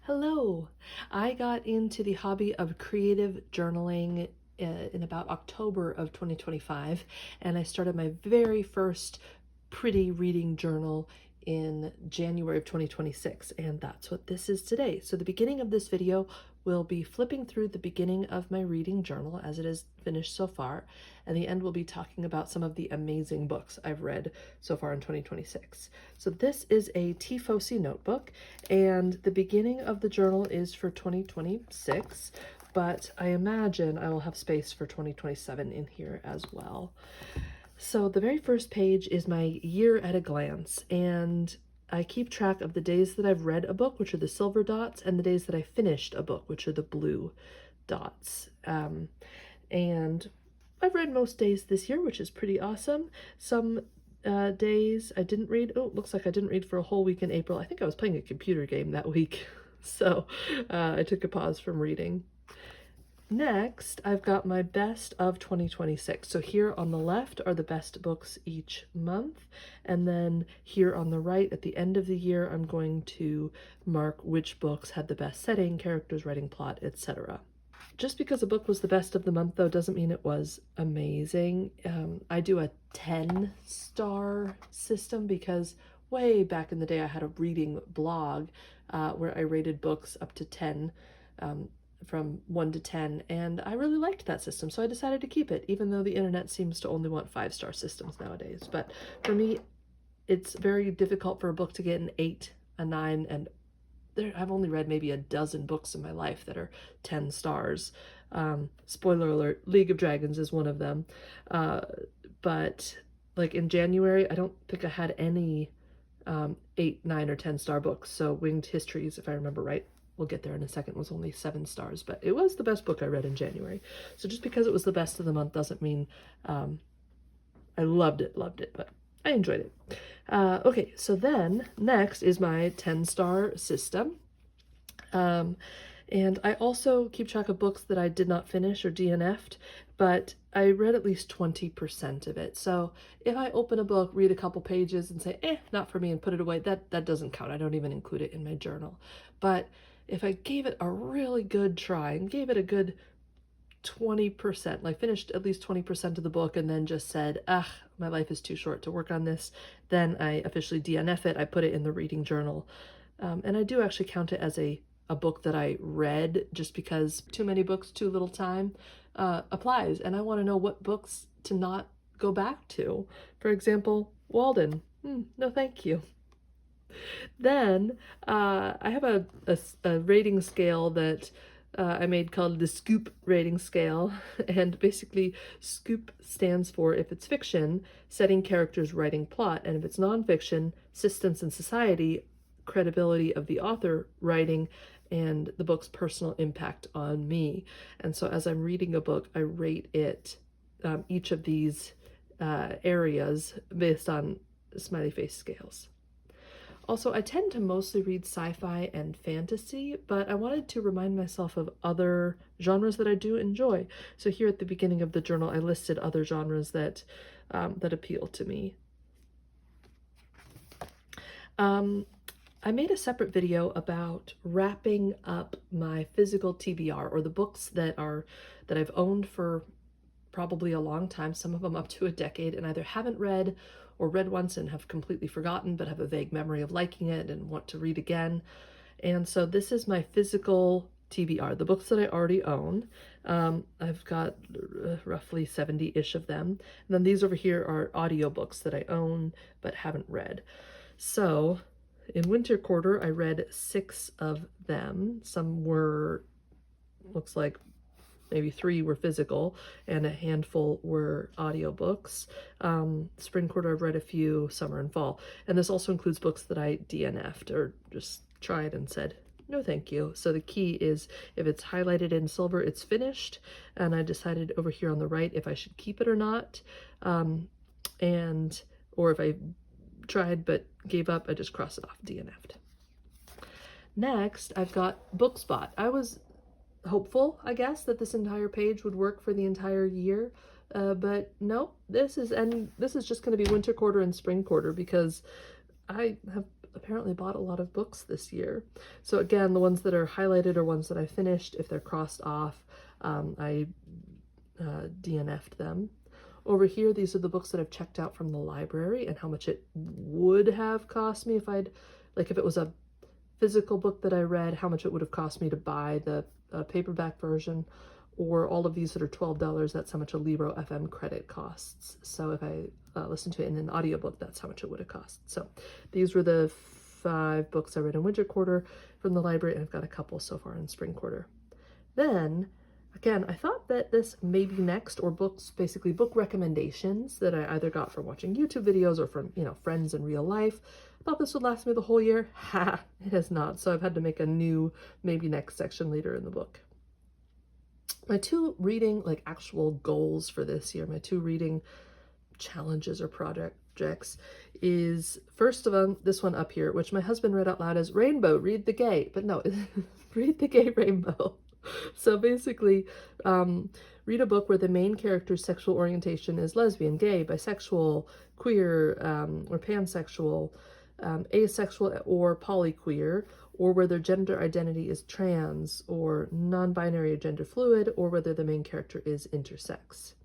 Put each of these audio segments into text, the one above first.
Hello! I got into the hobby of creative journaling in about October of 2025, and I started my very first pretty reading journal in January of 2026, and that's what this is today. So the beginning of this video will be flipping through the beginning of my reading journal as it is finished so far, and the end will be talking about some of the amazing books I've read so far in 2026. So this is a Tifosi notebook, and the beginning of the journal is for 2026, but I imagine I will have space for 2027 in here as well. So the very first page is my year at a glance, and I keep track of the days that I've read a book, which are the silver dots, and the days that I finished a book, which are the blue dots. And I've read most days this year, which is pretty awesome. Some days I didn't read. Oh, looks like I didn't read for a whole week in April. I think I was playing a computer game that week, so I took a pause from reading. Next, I've got my best of 2026. So here on the left are the best books each month. And then here on the right, at the end of the year, I'm going to mark which books had the best setting, characters, writing, plot, etc. Just because a book was the best of the month, though, doesn't mean it was amazing. I do a 10-star system because way back in the day, I had a reading blog where I rated books up to 10. From 1 to 10, and I really liked that system, so I decided to keep it, even though the internet seems to only want 5-star systems nowadays. But for me, it's very difficult for a book to get an 8, a 9, and I've only read maybe a dozen books in my life that are 10 stars. Spoiler alert, League of Dragons is one of them. But like in January, I don't think I had any 8, 9, or 10-star books. So Winged Histories, if I remember right, we'll get there in a second, was only 7 stars, but it was the best book I read in January. So just because it was the best of the month doesn't mean I loved it, but I enjoyed it. Okay, so then next is my 10-star system. And I also keep track of books that I did not finish or DNF'd, but I read at least 20% of it. So if I open a book, read a couple pages, and say, not for me, and put it away, that doesn't count. I don't even include it in my journal. But if I gave it a really good try and gave it a good 20%, like finished at least 20% of the book and then just said, my life is too short to work on this, then I officially DNF it. I put it in the reading journal. And I do actually count it as a book that I read, just because too many books, too little time applies. And I want to know what books to not go back to. For example, Walden. No, thank you. Then I have a rating scale that I made called the Scoop rating scale, and basically Scoop stands for if it's fiction, setting, characters, writing, plot, and if it's nonfiction, systems and society, credibility of the author, writing, and the book's personal impact on me. And so as I'm reading a book, I rate it, each of these areas based on smiley face scales. Also, I tend to mostly read sci-fi and fantasy, but I wanted to remind myself of other genres that I do enjoy. So here at the beginning of the journal, I listed other genres that appeal to me. I made a separate video about wrapping up my physical TBR, or the books that I've owned for probably a long time, some of them up to a decade, and either haven't read or read once and have completely forgotten, but have a vague memory of liking it and want to read again. And so this is my physical TBR, the books that I already own. I've got roughly 70-ish of them. And then these over here are audiobooks that I own but haven't read. So in winter quarter, I read 6 of them. Some were, looks like maybe 3 were physical and a handful were audiobooks. Spring quarter, I've read a few, summer and fall. And this also includes books that I DNF'd or just tried and said, no thank you. So the key is if it's highlighted in silver, it's finished. And I decided over here on the right if I should keep it or not. Or if I tried but gave up, I just cross it off, DNF'd. Next, I've got BookSpot. I was hopeful, I guess, that this entire page would work for the entire year, but nope, this is just going to be winter quarter and spring quarter, because I have apparently bought a lot of books this year. So again, the ones that are highlighted are ones that I finished. If they're crossed off, I DNF'd them. Over here, these are the books that I've checked out from the library and how much it would have cost me if if it was a physical book that I read, how much it would have cost me to buy the paperback version, or all of these that are $12, that's how much a Libro FM credit costs. So if I listen to it in an audiobook, that's how much it would have cost. So these were the 5 books I read in winter quarter from the library, and I've got a couple so far in spring quarter. Then, again, I thought that this maybe next, or books, basically book recommendations that I either got from watching YouTube videos or from, friends in real life. I thought this would last me the whole year. Ha! It has not. So I've had to make a new maybe next section later in the book. My 2 reading, actual goals for this year, my 2 reading challenges or projects is, first of all, this one up here, which my husband read out loud as Rainbow, Read the Gay. But no, Read the Gay Rainbow. So basically, read a book where the main character's sexual orientation is lesbian, gay, bisexual, queer, or pansexual, asexual, or polyqueer, or where their gender identity is trans, or non-binary or gender fluid, or whether the main character is intersex.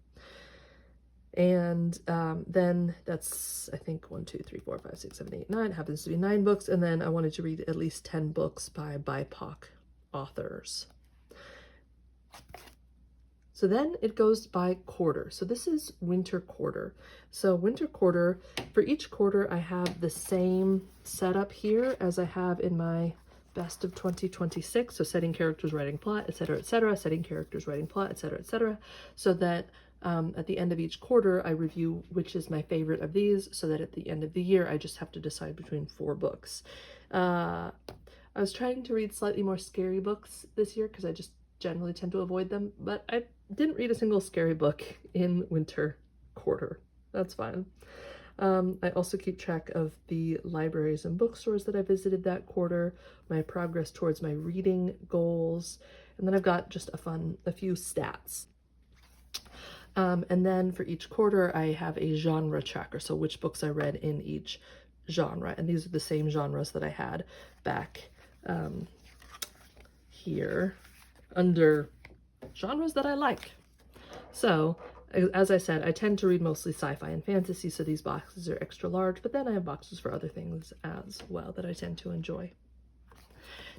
And then that's, I think, 1, 2, 3, 4, 5, 6, 7, 8, 9. It happens to be 9 books. And then I wanted to read at least 10 books by BIPOC authors. So then it goes by quarter. So this is winter quarter. So winter quarter, for each quarter, I have the same setup here as I have in my best of 2026. So setting characters, writing plot, etc., etc., setting characters, writing plot, etc., etc., so that at the end of each quarter, I review which is my favorite of these, so that at the end of the year, I just have to decide between 4 books. I was trying to read slightly more scary books this year because I just generally tend to avoid them, but I didn't read a single scary book in winter quarter. That's fine. I also keep track of the libraries and bookstores that I visited that quarter, my progress towards my reading goals, and then I've got just a few stats. And then for each quarter, I have a genre tracker, so which books I read in each genre, and these are the same genres that I had back here under genres that I like. So, as I said, I tend to read mostly sci-fi and fantasy, so these boxes are extra large, but then I have boxes for other things as well that I tend to enjoy.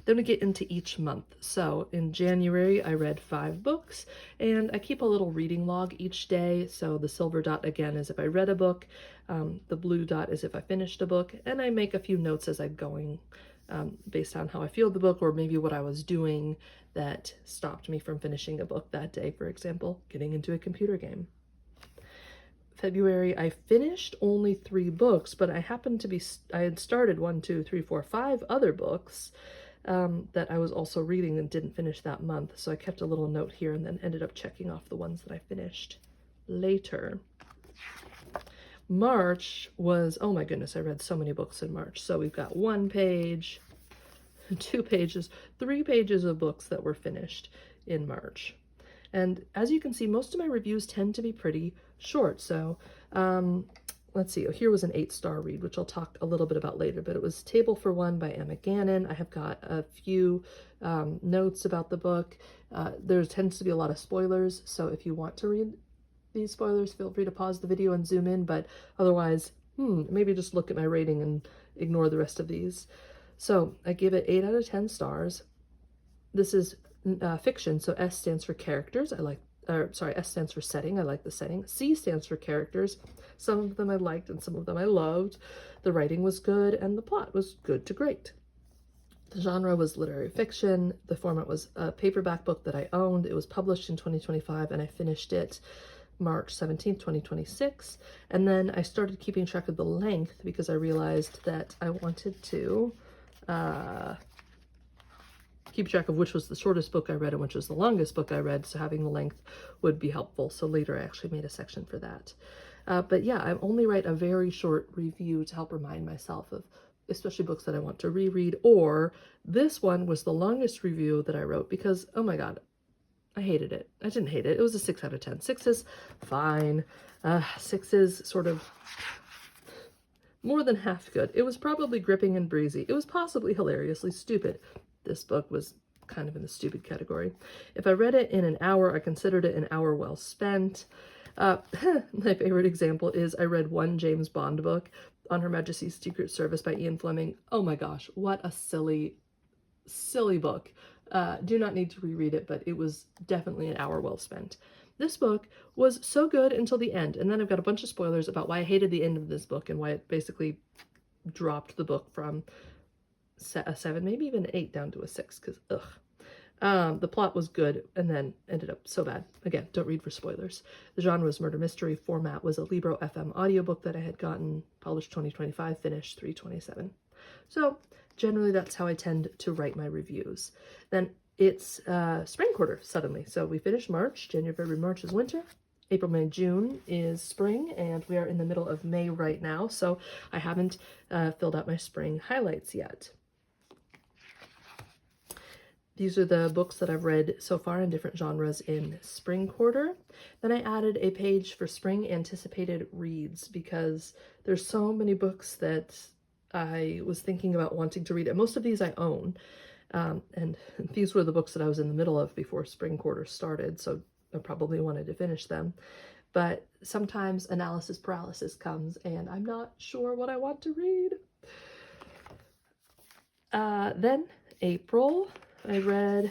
Then we get into each month. So in January, I read 5 books, and I keep a little reading log each day. So the silver dot, again, is if I read a book. The blue dot is if I finished a book, and I make a few notes as I'm going based on how I feel the book, or maybe what I was doing that stopped me from finishing a book that day. For example, getting into a computer game. February, I finished only 3 books, but I had started 1, 2, 3, 4, 5 other books that I was also reading and didn't finish that month. So I kept a little note here and then ended up checking off the ones that I finished later. March was, oh my goodness, I read so many books in March. So we've got 1 page, 2 pages, 3 pages of books that were finished in March. And as you can see, most of my reviews tend to be pretty short. So let's see, here was an 8-star read, which I'll talk a little bit about later, but it was Table for One by Emma Gannon. I have got a few notes about the book. There tends to be a lot of spoilers, so if you want to read these spoilers, feel free to pause the video and zoom in, but otherwise, maybe just look at my rating and ignore the rest of these. So I give it 8 out of 10 stars. This is fiction, so S stands for characters. S stands for setting. I like the setting. C stands for characters. Some of them I liked and some of them I loved. The writing was good and the plot was good to great. The genre was literary fiction. The format was a paperback book that I owned. It was published in 2025 and I finished it March 17th, 2026. And then I started keeping track of the length because I realized that I wanted to keep track of which was the shortest book I read and which was the longest book I read, so having the length would be helpful. So later I actually made a section for that. But yeah, I only write a very short review to help remind myself of especially books that I want to reread, or this one was the longest review that I wrote because, oh my god, I hated it. I didn't hate it. It was a 6 out of 10. 6 is fine. 6 is sort of more than half good. It was probably gripping and breezy. It was possibly hilariously stupid. This book was kind of in the stupid category. If I read it in an hour, I considered it an hour well spent. My favorite example is I read one James Bond book, On Her Majesty's Secret Service by Ian Fleming. Oh my gosh, what a silly book. Do not need to reread it, but it was definitely an hour well spent. This book was so good until the end, and then I've got a bunch of spoilers about why I hated the end of this book and why it basically dropped the book from a 7, maybe even an 8 down to a 6, because ugh. The plot was good and then ended up so bad. Again, don't read for spoilers. The genre was murder mystery. Format was a Libro FM audiobook that I had gotten, published 2025, finished 3/27. So generally that's how I tend to write my reviews. Then it's spring quarter suddenly. So we finished March. January, February, March is winter. April, May, June is spring, and we are in the middle of May right now. So I haven't filled out my spring highlights yet. These are the books that I've read so far in different genres in spring quarter. Then I added a page for spring anticipated reads because there's so many books that I was thinking about wanting to read. And most of these I own. And these were the books that I was in the middle of before spring quarter started, so I probably wanted to finish them. But sometimes analysis paralysis comes and I'm not sure what I want to read. Then April, I read,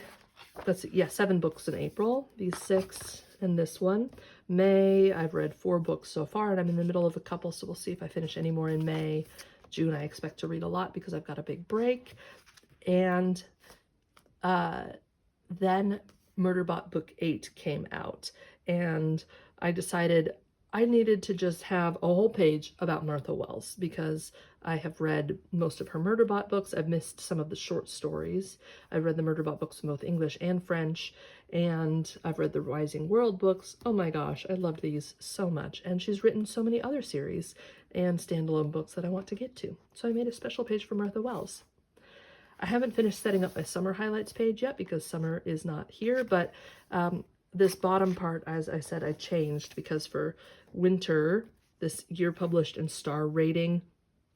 let's see, 7 books in April, these 6 and this one. May, I've read 4 books so far, and I'm in the middle of a couple, so we'll see if I finish any more in May. June, I expect to read a lot because I've got a big break. And then Murderbot Book 8 came out, and I decided I needed to just have a whole page about Martha Wells because I have read most of her Murderbot books. I've missed some of the short stories. I've read the Murderbot books in both English and French, and I've read the Rising World books. Oh my gosh, I loved these so much. And she's written so many other series and standalone books that I want to get to. So I made a special page for Martha Wells. I haven't finished setting up my summer highlights page yet because summer is not here, but this bottom part, as I said, I changed because for winter, this year published and star rating,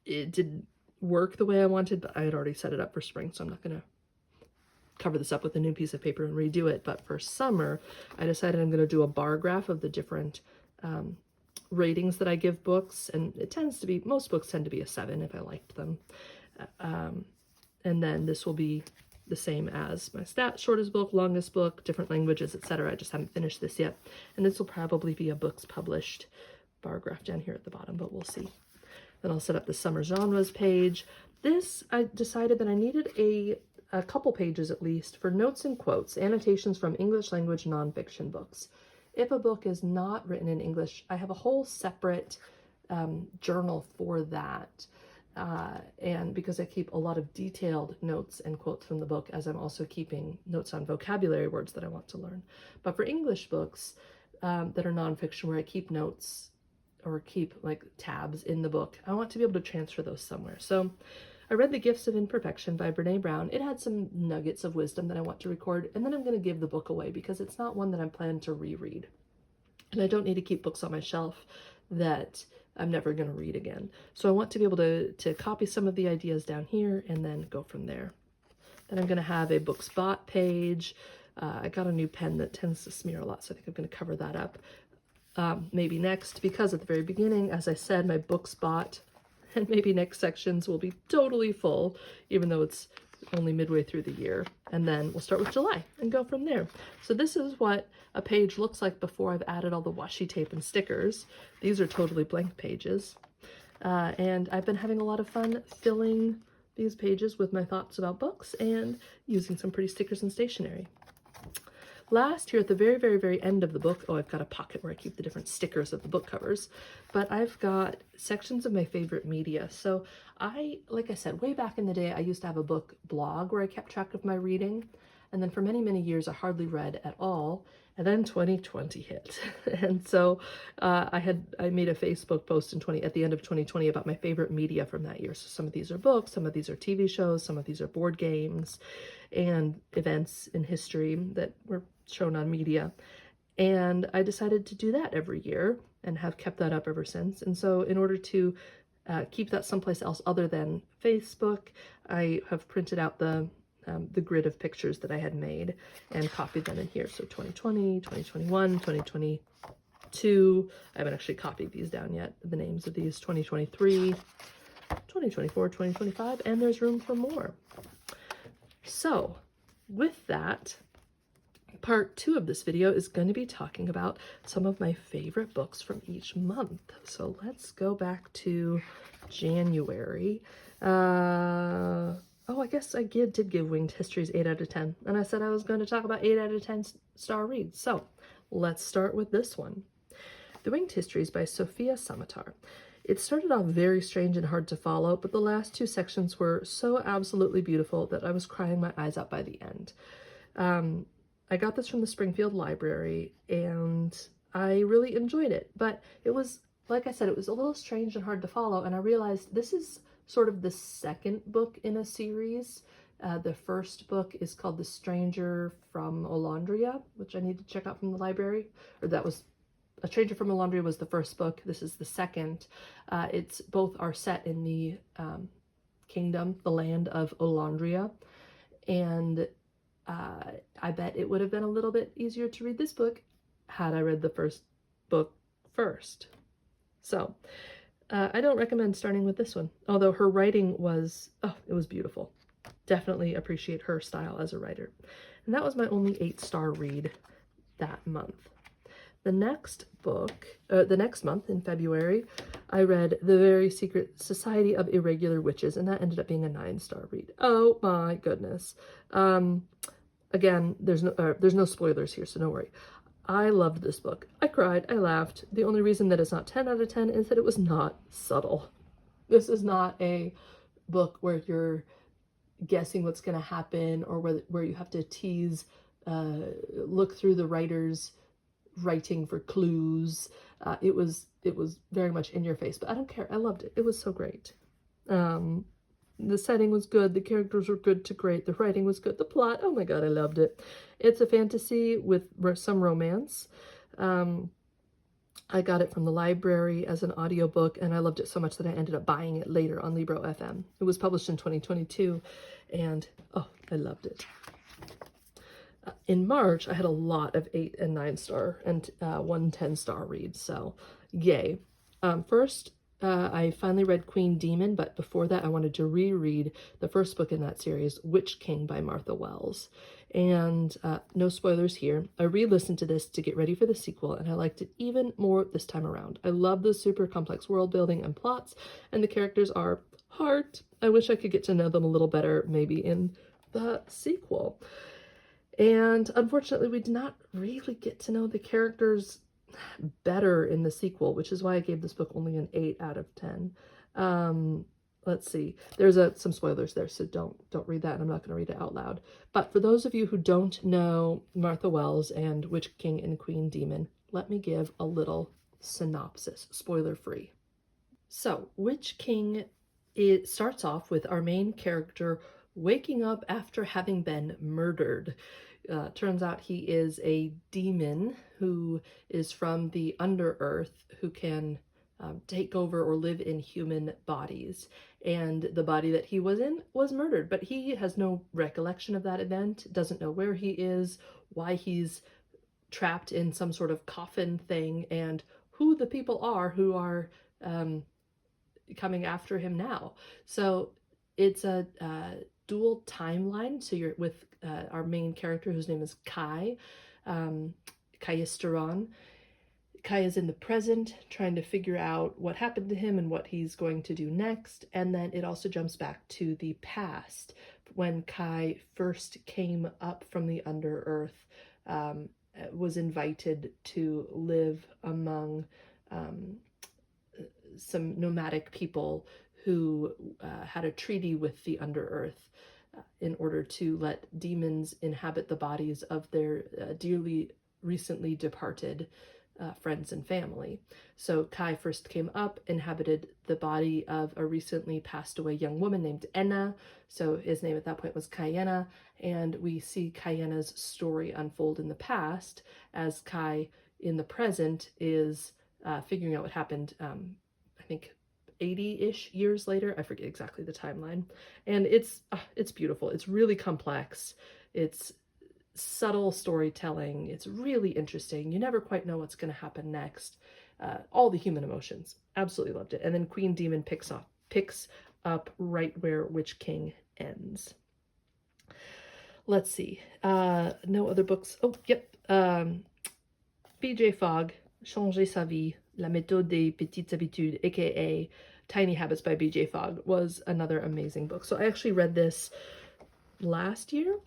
it didn't work the way I wanted, but I had already set it up for spring, so I'm not going to cover this up with a new piece of paper and redo it. But for summer, I decided I'm going to do a bar graph of the different ratings that I give books, and it tends to be, most books tend to be a 7 if I liked them. And then this will be the same as my stats, shortest book, longest book, different languages, etc. I just haven't finished this yet. And this will probably be a books published bar graph down here at the bottom, but we'll see. Then I'll set up the summer genres page. This, I decided that I needed a couple pages at least for notes and quotes, annotations from English language nonfiction books. If a book is not written in English, I have a whole separate journal for that. And because I keep a lot of detailed notes and quotes from the book, as I'm also keeping notes on vocabulary words that I want to learn. But for English books that are nonfiction, where I keep notes or keep like tabs in the book, I want to be able to transfer those somewhere. So I read The Gifts of Imperfection by Brene Brown. It had some nuggets of wisdom that I want to record, and then I'm going to give the book away because it's not one that I'm planning to reread. And I don't need to keep books on my shelf that I'm never going to read again. So I want to be able to copy some of the ideas down here and then go from there. Then I'm going to have a Bookspot page. I got a new pen that tends to smear a lot, so I think I'm going to cover that up maybe next, because at the very beginning, as I said, my Bookspot and maybe next sections will be totally full, even though it's only midway through the year. And then we'll start with July and go from there. So this is what a page looks like before I've added all the washi tape and stickers. These are totally blank pages. And I've been having a lot of fun filling these pages with my thoughts about books and using some pretty stickers and stationery. Last, here at the very, very, very end of the book, oh, I've got a pocket where I keep the different stickers of the book covers, but I've got sections of my favorite media. So like I said, way back in the day, I used to have a book blog where I kept track of my reading. And then for many, many years, I hardly read at all. And then 2020 hit. And so I made a Facebook post at the end of 2020 about my favorite media from that year. So some of these are books, some of these are TV shows, some of these are board games and events in history that were shown on media. And I decided to do that every year and have kept that up ever since. And so in order to keep that someplace else other than Facebook, I have printed out the grid of pictures that I had made and copied them in here. So 2020, 2021, 2022. I haven't actually copied these down yet, the names of these, 2023, 2024, 2025, and there's room for more. So with that, part 2 of this video is going to be talking about some of my favorite books from each month. So let's go back to January. Oh, I guess I did give Winged Histories 8 out of 10. And I said I was going to talk about 8 out of 10 star reads. So let's start with this one. The Winged Histories by Sofia Samatar. It started off very strange and hard to follow, but the last 2 sections were so absolutely beautiful that I was crying my eyes out by the end. I got this from the Springfield Library, and I really enjoyed it, but it was, like I said, it was a little strange and hard to follow, and I realized this is sort of the second book in a series. The first book is called The Stranger from Olandria, which I need to check out from the library, or that was A Stranger from Olandria was the first book. This is the second. It's both are set in the kingdom, the land of Olandria, and I bet it would have been a little bit easier to read this book had I read the first book first. So I don't recommend starting with this one, although her writing was, oh, it was beautiful. Definitely appreciate her style as a writer. And that was my only 8-star read that month. The next book, the next month in February, I read The Very Secret Society of Irregular Witches, and that ended up being a 9-star read. Oh my goodness. Again, there's no spoilers here, so don't worry. I loved this book. I cried, I laughed. The only reason that it's not 10 out of 10 is that it was not subtle. This is not a book where you're guessing what's going to happen, or where you have to tease, look through the writer's writing for clues. It was very much in your face, but I don't care. I loved it. It was so great. The setting was good, the characters were good to great, the writing was good, the plot, oh my god, I loved it. It's a fantasy with some romance. I got it from the library as an audiobook, and I loved it so much that I ended up buying it later on Libro FM. It was published in 2022, and oh, I loved it. In March, I had a lot of 8 and 9-star and 1 10-star reads, so yay. First, I finally read Queen Demon, but before that I wanted to reread the first book in that series, Witch King by Martha Wells. And no spoilers here. I re-listened to this to get ready for the sequel, and I liked it even more this time around. I love the super complex world building and plots, and the characters are heart. I wish I could get to know them a little better, maybe in the sequel. And unfortunately, we did not really get to know the characters better in the sequel, which is why I gave this book only an 8 out of 10. Let's see. There's some spoilers there, so don't read that, and I'm not going to read it out loud. But for those of you who don't know Martha Wells and Witch King and Queen Demon, let me give a little synopsis, spoiler-free. So, Witch King, it starts off with our main character waking up after having been murdered. Turns out he is a demon who is from the Underearth, who can take over or live in human bodies. And the body that he was in was murdered, but he has no recollection of that event, doesn't know where he is, why he's trapped in some sort of coffin thing, and who the people are who are coming after him now. So it's a dual timeline. So you're with our main character, whose name is Kai, Kaisteron. Kai is in the present, trying to figure out what happened to him and what he's going to do next. And then it also jumps back to the past, when Kai first came up from the Underearth, was invited to live among some nomadic people who had a treaty with the Underearth in order to let demons inhabit the bodies of their dearly recently departed friends and family. So Kai first came up, inhabited the body of a recently passed away young woman named Enna. So his name at that point was Kaienna, and we see Kaienna's story unfold in the past as Kai in the present is figuring out what happened, I think 80-ish years later. I forget exactly the timeline. And it's beautiful. It's really complex. It's subtle storytelling. It's really interesting. You never quite know what's going to happen next. All the human emotions. Absolutely loved it. And then Queen Demon picks up right where Witch King ends. Let's see. No other books. Oh, yep. BJ Fogg, Changer sa vie, La méthode des petites habitudes, aka Tiny Habits by BJ Fogg, was another amazing book. So I actually read this last year,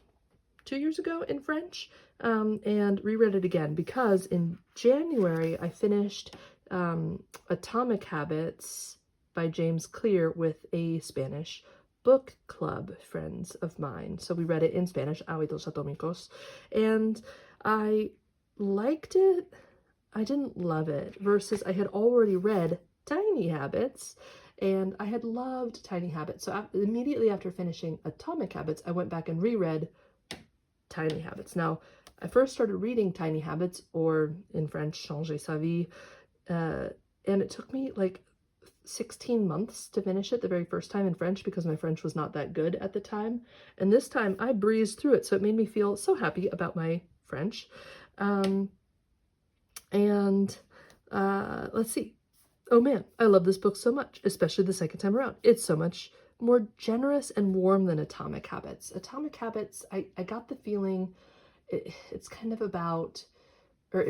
2 years ago in French, and reread it again because in January I finished Atomic Habits by James Clear with a Spanish book club friends of mine. So we read it in Spanish, Hábitos Atómicos, and I liked it. I didn't love it, versus I had already read Tiny Habits, and I had loved Tiny Habits. So immediately after finishing Atomic Habits, I went back and reread Tiny Habits. Now, I first started reading Tiny Habits, or in French, Changer sa vie, and it took me like 16 months to finish it the very first time in French because my French was not that good at the time. And this time I breezed through it, so it made me feel so happy about my French. Let's see. Oh man, I love this book so much, especially the second time around. It's so much more generous and warm than Atomic Habits. Atomic Habits, I got the feeling it's kind of about, or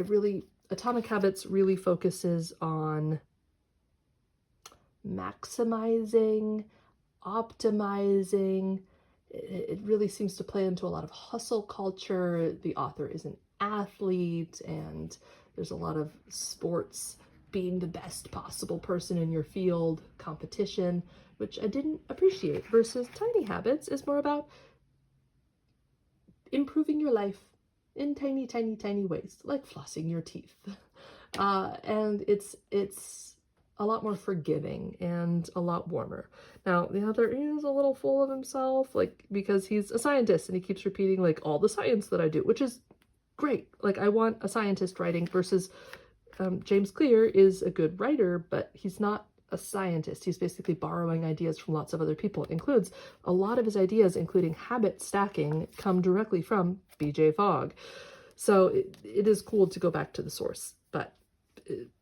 Atomic Habits really focuses on maximizing, optimizing. It really seems to play into a lot of hustle culture. The author is an athlete, and there's a lot of sports, being the best possible person in your field, competition, which I didn't appreciate, versus Tiny Habits is more about improving your life in tiny, tiny, tiny ways, like flossing your teeth. And it's a lot more forgiving and a lot warmer. Now, the author is a little full of himself, like, because he's a scientist and he keeps repeating, like, all the science that I do, which is great. Like, I want a scientist writing, versus James Clear is a good writer, but he's not a scientist. He's basically borrowing ideas from lots of other people. It includes a lot of his ideas, including habit stacking, come directly from BJ Fogg. So it is cool to go back to the source, but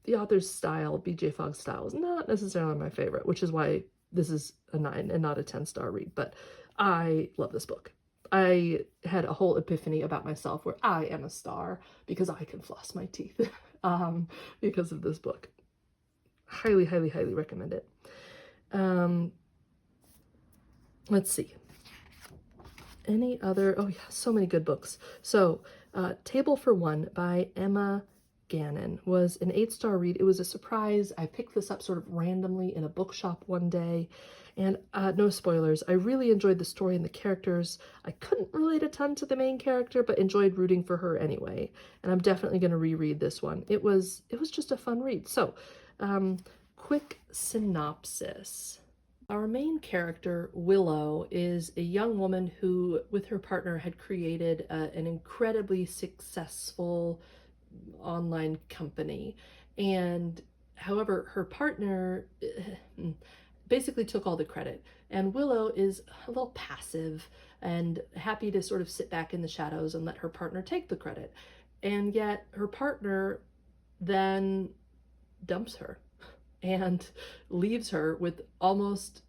the author's style, BJ Fogg's style, is not necessarily my favorite, which is why this is a 9 and not a 10-star read. But I love this book. I had a whole epiphany about myself where I am a star because I can floss my teeth because of this book. Highly, highly, highly recommend it. Let's see. Any other, oh yeah, so many good books. So, Table for One by Emma Gannon was an 8-star read. It was a surprise. I picked this up sort of randomly in a bookshop one day, and no spoilers, I really enjoyed the story and the characters. I couldn't relate a ton to the main character, but enjoyed rooting for her anyway, and I'm definitely going to reread this one. It was just a fun read. So, quick synopsis. Our main character, Willow, is a young woman who, with her partner, had created an incredibly successful online company. And however, her partner basically took all the credit. And Willow is a little passive and happy to sort of sit back in the shadows and let her partner take the credit. And yet her partner then dumps her and leaves her with almost,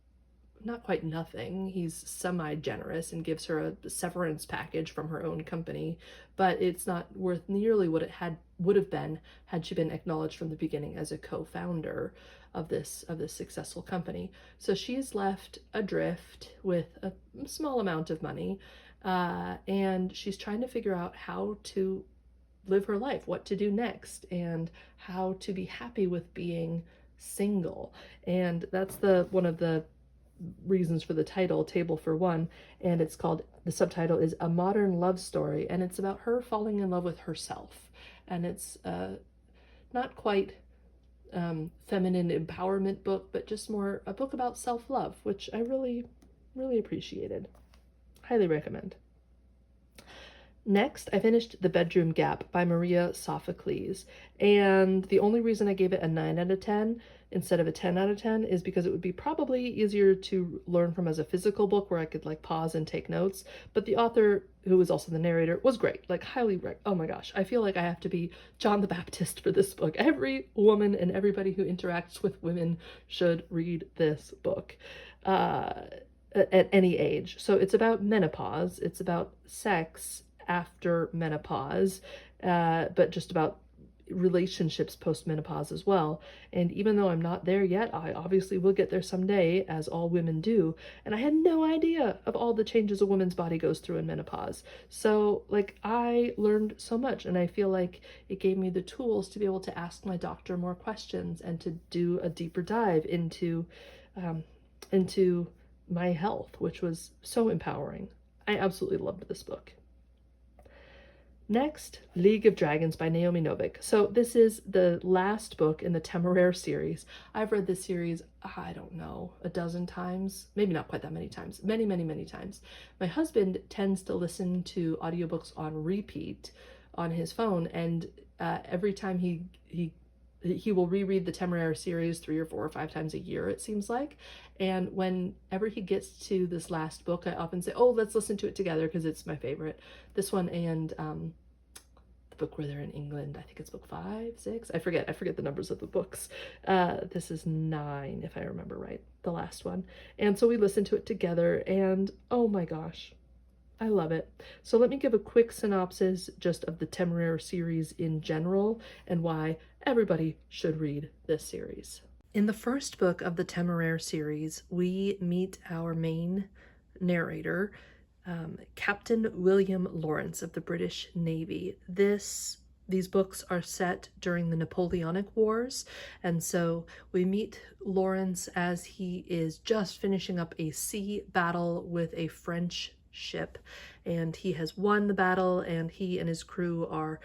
not quite nothing. He's semi-generous and gives her a severance package from her own company, but it's not worth nearly what it would have been had she been acknowledged from the beginning as a co-founder of this successful company. So she's left adrift with a small amount of money, and she's trying to figure out how to live her life, what to do next, and how to be happy with being single. And that's one of the reasons for the title, Table for One, and it's called, the subtitle is A Modern Love Story, and it's about her falling in love with herself. And it's not quite feminine empowerment book, but just more a book about self-love, which I really, really appreciated. Highly recommend. Next, I finished The Bedroom Gap by Maria Sophocles, and the only reason I gave it a 9 out of 10 instead of a 10 out of 10 is because it would be probably easier to learn from as a physical book where I could like pause and take notes. But the author, who was also the narrator, was great, like highly oh my gosh, I feel like I have to be John the Baptist for this book. Every woman and everybody who interacts with women should read this book. At any age. So it's about menopause, it's about sex after menopause, but just about relationships post-menopause as well. And even though I'm not there yet, I obviously will get there someday, as all women do. And I had no idea of all the changes a woman's body goes through in menopause. So like I learned so much, and I feel like it gave me the tools to be able to ask my doctor more questions and to do a deeper dive into my health, which was so empowering. I absolutely loved this book. Next, League of Dragons by Naomi Novik. So this is the last book in the Temeraire series. I've read this series, I don't know, a dozen times, maybe not quite that many times, many, many, many times. My husband tends to listen to audiobooks on repeat on his phone, and every time he will reread the Temeraire series 3 or 4 or 5 times a year, it seems like. And whenever he gets to this last book, I often say, oh, let's listen to it together because it's my favorite. This one and the book where they're in England, I think it's book 5, 6, I forget the numbers of the books. This is 9, if I remember right, the last one. And so we listened to it together, and oh my gosh, I love it. So let me give a quick synopsis just of the Temeraire series in general and why everybody should read this series. In the first book of the Temeraire series, we meet our main narrator, Captain William Lawrence of the British Navy. These books are set during the Napoleonic Wars, and so we meet Lawrence as he is just finishing up a sea battle with a French ship, and he has won the battle, and he and his crew are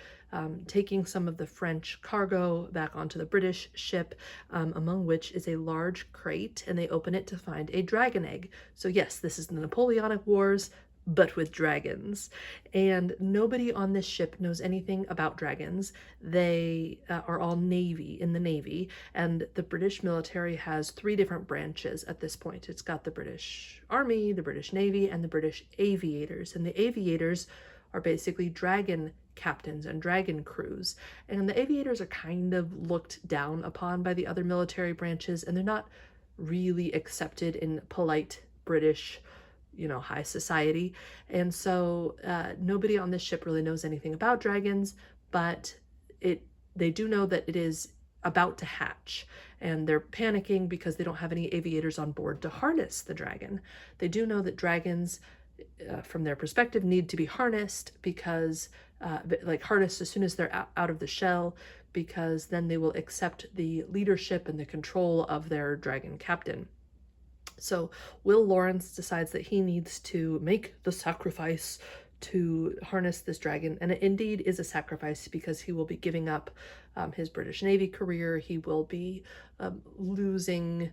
taking some of the French cargo back onto the British ship, among which is a large crate, and they open it to find a dragon egg. So yes, this is the Napoleonic Wars, but with dragons. And nobody on this ship knows anything about dragons. They are all in the Navy, and the British military has 3 different branches at this point. It's got the British Army, the British Navy, and the British Aviators. And the Aviators are basically dragon captains and dragon crews. And the Aviators are kind of looked down upon by the other military branches, and they're not really accepted in polite British, high society. And so nobody on this ship really knows anything about dragons, but they do know that it is about to hatch, and they're panicking because they don't have any aviators on board to harness the dragon. They do know that dragons, from their perspective, need to be harnessed because harnessed as soon as they're out of the shell, because then they will accept the leadership and the control of their dragon captain. So Will Lawrence decides that he needs to make the sacrifice to harness this dragon, and it indeed is a sacrifice because he will be giving up his British Navy career. He will be losing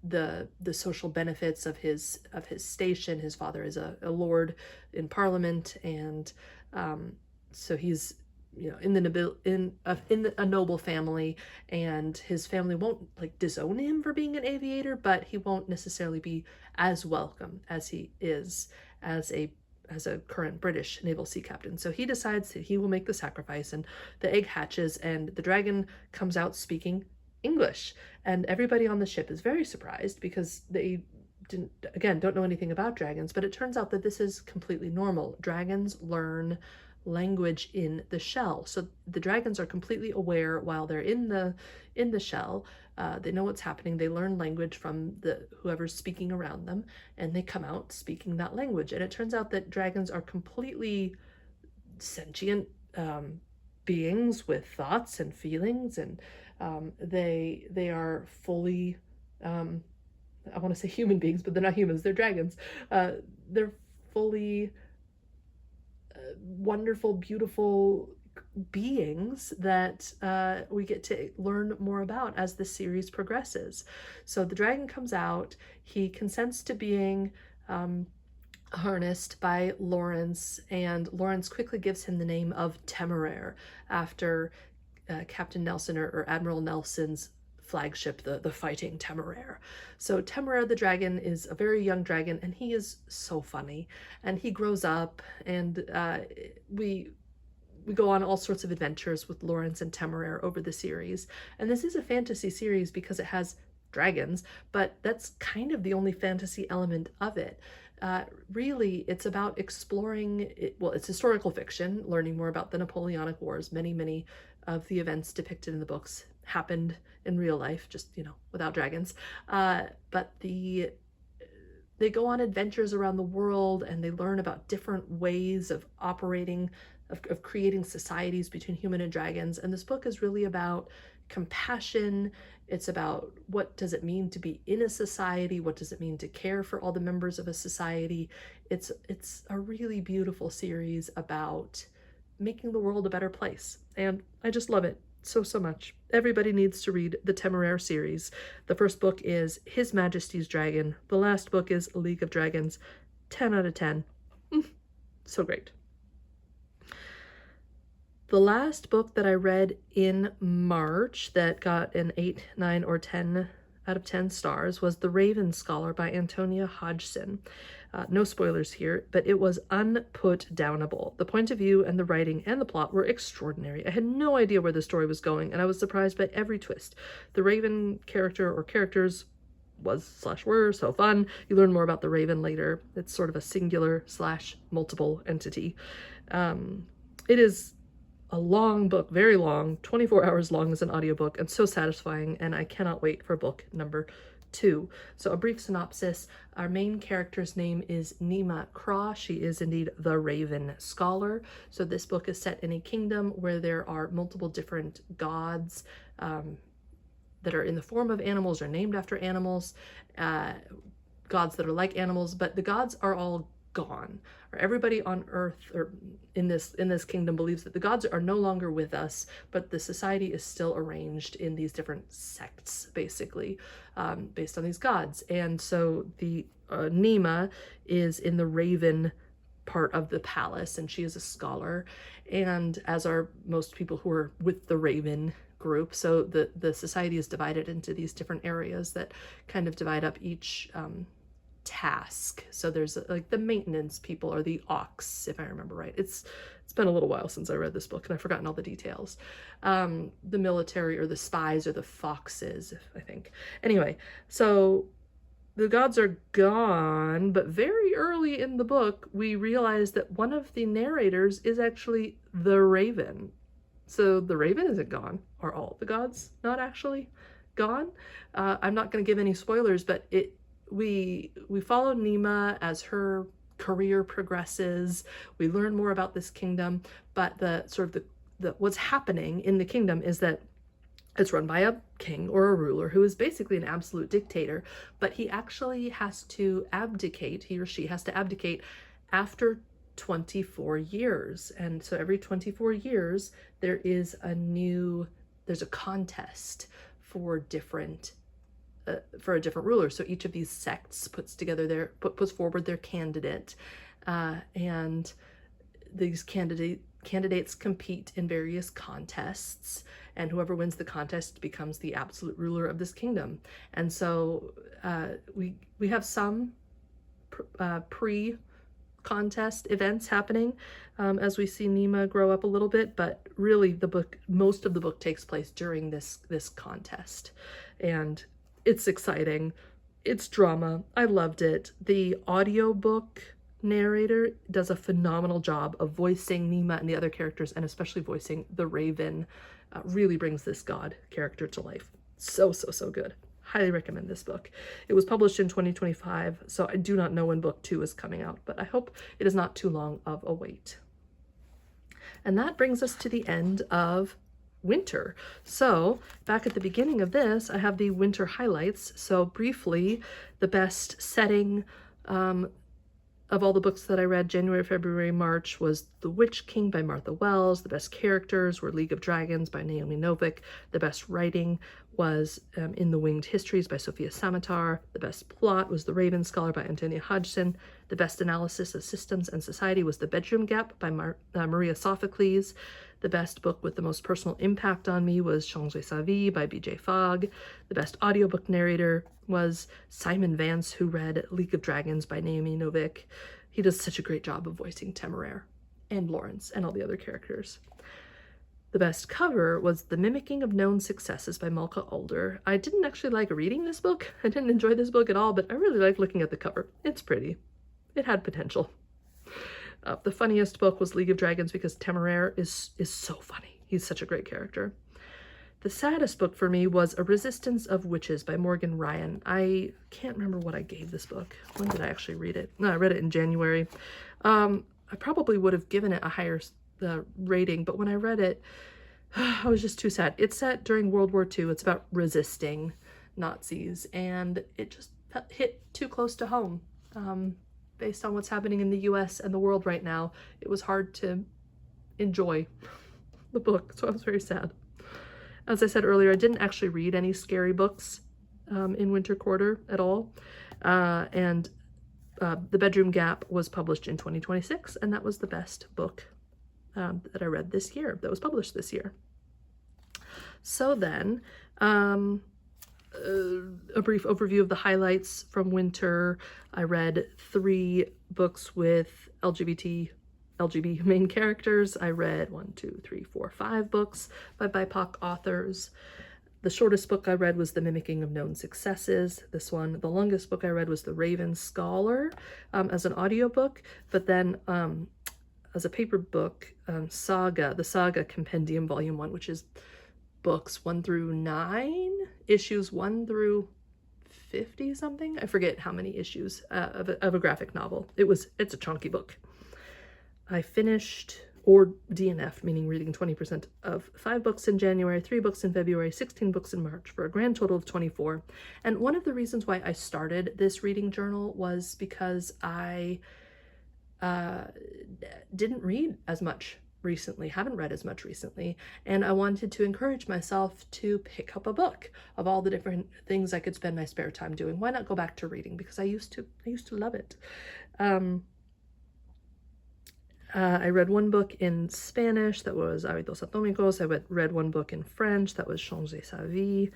the social benefits of his station. His father is a lord in Parliament, and so he's in a noble family, and his family won't disown him for being an aviator, but he won't necessarily be as welcome as he is as a current British naval sea captain. So he decides that he will make the sacrifice, and the egg hatches, and the dragon comes out speaking English, and everybody on the ship is very surprised because they don't know anything about dragons. But it turns out that this is completely normal. Dragons learn language in the shell, so the dragons are completely aware while they're in the shell. They know what's happening. They learn language from whoever's speaking around them, and they come out speaking that language. And it turns out that dragons are completely sentient beings with thoughts and feelings, and they are fully I want to say human beings, but they're not humans, they're dragons. They're fully wonderful, beautiful beings that we get to learn more about as the series progresses. So the dragon comes out, he consents to being harnessed by Lawrence, and Lawrence quickly gives him the name of Temeraire after Captain Nelson or Admiral Nelson's flagship, the fighting Temeraire. So Temeraire the dragon is a very young dragon, and he is so funny. And he grows up, and we go on all sorts of adventures with Lawrence and Temeraire over the series. And this is a fantasy series because it has dragons, but that's kind of the only fantasy element of it. Really, it's about exploring, well, it's historical fiction, learning more about the Napoleonic Wars. Many of the events depicted in the books happened in real life, just, without dragons. But they go on adventures around the world, and they learn about different ways of operating, of creating societies between human and dragons. And this book is really about compassion. It's about what does it mean to be in a society? What does it mean to care for all the members of a society? It's a really beautiful series about making the world a better place. And I just love it so much. Everybody needs to read the Temeraire series. The first book is His Majesty's Dragon. The last book is League of Dragons. 10 out of 10. So great. The last book that I read in March that got an 8, 9, or 10 out of 10 stars was The Raven Scholar by Antonia Hodgson. No spoilers here, but it was unputdownable. The point of view and the writing and the plot were extraordinary. I had no idea where the story was going, and I was surprised by every twist. The Raven character or characters were so fun. You learn more about the Raven later. It's sort of a singular / multiple entity. It is a long book, very long, 24 hours long as an audiobook, and so satisfying, and I cannot wait for book number 2. So a brief synopsis. Our main character's name is Nima Craw. She is indeed the Raven Scholar. So this book is set in a kingdom where there are multiple different gods that are in the form of animals or named after animals, gods that are like animals, but the gods are all gone. Or everybody on Earth or in this kingdom believes that the gods are no longer with us, but the society is still arranged in these different sects, basically, based on these gods. And so the Nima is in the Raven part of the palace, and she is a scholar, and as are most people who are with the Raven group. So the society is divided into these different areas that kind of divide up each task. So there's like the maintenance people, or the Ox, if I remember right. It's been a little while since I read this book, and I've forgotten all the details. The military, or the spies, or the foxes, I think. Anyway, so the gods are gone, but very early in the book, we realize that one of the narrators is actually the Raven. So the Raven isn't gone. Are all the gods not actually gone? I'm not going to give any spoilers, but we follow Nima as her career progresses. We learn more about this kingdom, but the what's happening in the kingdom is that it's run by a king or a ruler who is basically an absolute dictator, but he actually has to abdicate, he or she has to abdicate after 24 years. And so every 24 years, there's a contest for a different ruler. So each of these sects puts forward their candidate, and these candidates compete in various contests, and whoever wins the contest becomes the absolute ruler of this kingdom. And so we have some pre-contest events happening as we see Nima grow up a little bit, but really most of the book takes place during this contest, and it's exciting. It's drama. I loved it. The audiobook narrator does a phenomenal job of voicing Nima and the other characters, and especially voicing the Raven. Really brings this god character to life. So good. Highly recommend this book. It was published in 2025, so I do not know when book 2 is coming out, but I hope it is not too long of a wait. And that brings us to the end of winter. So back at the beginning of this, I have the winter highlights. So briefly, the best setting of all the books that I read January, February, March was The Witch King by Martha Wells. The best characters were League of Dragons by Naomi Novik. The best writing was In the Winged Histories by Sofia Samatar. The best plot was The Raven Scholar by Antonia Hodgson. The best analysis of systems and society was The Bedroom Gap by Maria Sophocles. The best book with the most personal impact on me was Changer sa vie by BJ Fogg. The best audiobook narrator was Simon Vance, who read League of Dragons by Naomi Novik. He does such a great job of voicing Temeraire and Lawrence and all the other characters. The best cover was The Mimicking of Known Successes by Malka Alder. I didn't actually like reading this book. I didn't enjoy this book at all, but I really liked looking at the cover. It's pretty. It had potential. The funniest book was League of Dragons because Temeraire is so funny. He's such a great character. The saddest book for me was A Resistance of Witches by Morgan Ryan. I can't remember what I gave this book. When did I actually read it? No, I read it in January. I probably would have given it a higher rating, but when I read it, I was just too sad. It's set during World War II. It's about resisting Nazis, and it just hit too close to home. Based on what's happening in the US and the world right now, it was hard to enjoy the book, so I was very sad. As I said earlier, I didn't actually read any scary books in Winter Quarter at all, and The Bedroom Gap was published in 2026, and that was the best book that I read this year, that was published this year. So then, a brief overview of the highlights from winter. I read 3 books with LGB main characters. I read 5 books by BIPOC authors. The shortest book I read was The Mimicking of Known Successes. This one, the longest book I read was The Raven Scholar as an audiobook, but then as a paper book, Saga, the Saga Compendium Volume 1, which is books 1 through 9, issues 1 through 50 something. I forget how many issues of a graphic novel. It's a chunky book. I finished, or DNF, meaning reading 20% of 5 books in January, 3 books in February, 16 books in March, for a grand total of 24. And one of the reasons why I started this reading journal was because I didn't read as much recently, haven't read as much recently, and I wanted to encourage myself to pick up a book. Of all the different things I could spend my spare time doing, why not go back to reading? Because I used to love it. I read 1 book in Spanish, that was Hábitos Atómicos. I read 1 book in French, that was Changer sa vie.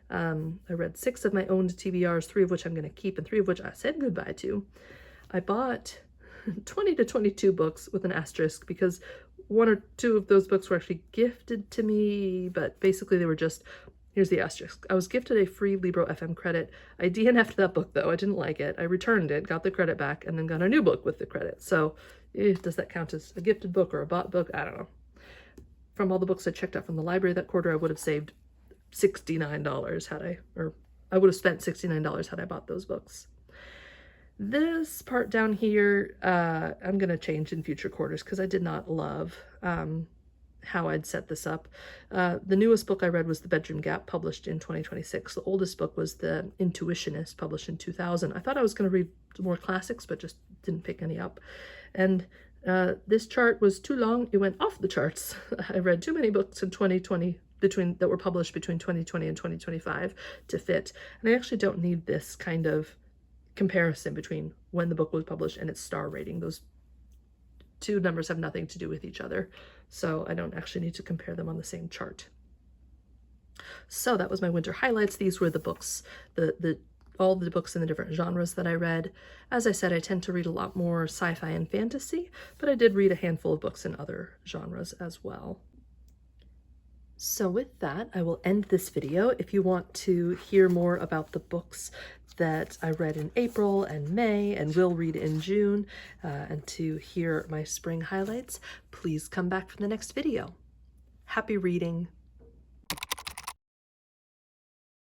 I read 6 of my owned TBRs, 3 of which I'm going to keep, and 3 of which I said goodbye to. I bought 20 to 22 books with an asterisk because 1 or 2 of those books were actually gifted to me, but basically they were just, here's the asterisk. I was gifted a free Libro FM credit. I DNF'd that book though. I didn't like it. I returned it, got the credit back, and then got a new book with the credit. So does that count as a gifted book or a bought book? I don't know. From all the books I checked out from the library that quarter, I would have saved $69 I would have spent $69 had I bought those books. This part down here, I'm going to change in future quarters because I did not love how I'd set this up. The newest book I read was The Bedroom Gap, published in 2026. The oldest book was The Intuitionist, published in 2000. I thought I was going to read more classics, but just didn't pick any up. And this chart was too long. It went off the charts. I read too many books in 2020 that were published between 2020 and 2025 to fit. And I actually don't need this kind of comparison between when the book was published and its star rating. Those 2 numbers have nothing to do with each other, so I don't actually need to compare them on the same chart. So that was my winter highlights. These were the books, all the books in the different genres that I read. As I said, I tend to read a lot more sci-fi and fantasy, but I did read a handful of books in other genres as well. So with that, I will end this video. If you want to hear more about the books that I read in April and May and will read in June, and to hear my spring highlights, please come back for the next video. Happy reading!